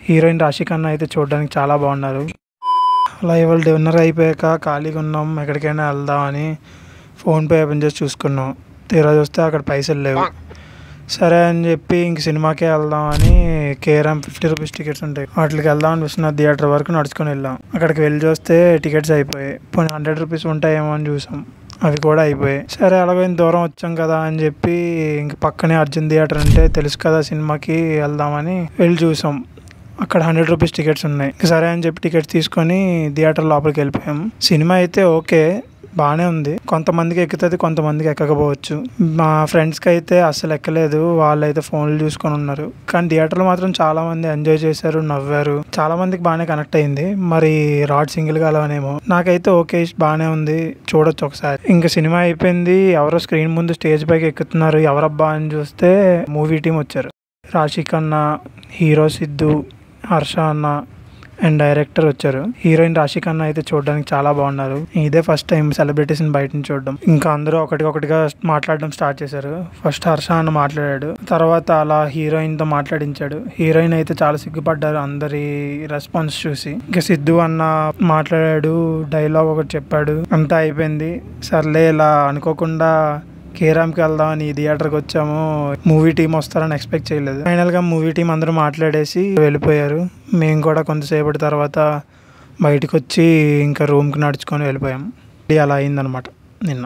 Heroine రాశి ఖన్నా అయితే చూడడానికి చాలా బాగున్నారు. అలా ఇవాళ డిన్నర్ అయిపోయాక ఖాళీగా ఉన్నాం, ఎక్కడికైనా వెళ్దామని ఫోన్పే ఓపెన్ చేసి చూసుకున్నాం. తీరా చూస్తే అక్కడ పైసలు లేవు. సరే అని చెప్పి ఇంక సినిమాకే వెళ్దామని కేరామ్ 50 రూపీస్ టికెట్స్ ఉంటాయి, వాటికి వెళ్దామని విశ్వనాథ్ థియేటర్ వరకు నడుచుకొని వెళ్ళాం. అక్కడికి వెళ్ళి చూస్తే టికెట్స్ అయిపోయాయి. పోనీ 100 రూపీస్ ఉంటాయేమో అని చూసాం, అవి కూడా అయిపోయాయి. సరే అలాగే దూరం వచ్చాం కదా అని చెప్పి ఇంక పక్కనే అర్జున్ థియేటర్ అంటే తెలుసు కదా, సినిమాకి వెళ్దామని వెళ్ళి చూసాం. అక్కడ 100 రూపీస్ టికెట్స్ ఉన్నాయి. సరే అని చెప్పి టికెట్స్ తీసుకొని థియేటర్ లోపలికి వెళ్ళిపోయాం. సినిమా అయితే ఓకే, బాగానే ఉంది. కొంతమందికి ఎక్కుతుంది, కొంతమందికి ఎక్కకపోవచ్చు. మా ఫ్రెండ్స్కి అయితే అస్సలు ఎక్కలేదు, వాళ్ళు అయితే ఫోన్లు చూసుకొని ఉన్నారు. కానీ థియేటర్లో మాత్రం చాలా మంది ఎంజాయ్ చేశారు, నవ్వారు. చాలా మందికి బాగానే కనెక్ట్ అయింది. మరి రాడ్ సింగిల్గా అలానేమో, నాకైతే ఓకే, బాగానే ఉంది, చూడొచ్చు ఒకసారి. ఇంకా సినిమా అయిపోయింది, ఎవరో స్క్రీన్ ముందు స్టేజ్ పైకి ఎక్కుతున్నారు. ఎవరబ్బా అని చూస్తే మూవీ టీం వచ్చారు. రాశి ఖన్నా, హీరో సిద్ధు, హర్ష అన్న అండ్ డైరెక్టర్ వచ్చారు. హీరోయిన్ రాశి ఖన్నా అయితే చూడడానికి చాలా బాగున్నారు. ఇదే ఫస్ట్ టైం సెలబ్రిటీస్ని బయట నుంచి చూడడం. ఇంకా అందరూ ఒకటిగా మాట్లాడడం స్టార్ట్ చేశారు. ఫస్ట్ హర్ష అన్న మాట్లాడాడు, తర్వాత అలా హీరోయిన్తో మాట్లాడించాడు. హీరోయిన్ అయితే చాలా సిగ్గుపడ్డారు అందరి రెస్పాన్స్ చూసి. ఇంకా సిద్ధు అన్న మాట్లాడాడు, డైలాగ్ ఒకటి చెప్పాడు, అంతా అయిపోయింది. సర్లే ఇలా అనుకోకుండా కేరామ్కి వెళ్దామని థియేటర్కి వచ్చాము, మూవీ టీం వస్తారని ఎక్స్పెక్ట్ చేయలేదు. ఫైనల్గా మూవీ టీం అందరూ మాట్లాడేసి వెళ్ళిపోయారు. మేము కూడా కొంతసేపటి తర్వాత బయటకు వచ్చి ఇంకా రూమ్కి నడుచుకొని వెళ్ళిపోయాం. అలా అయిందనమాట నిన్న.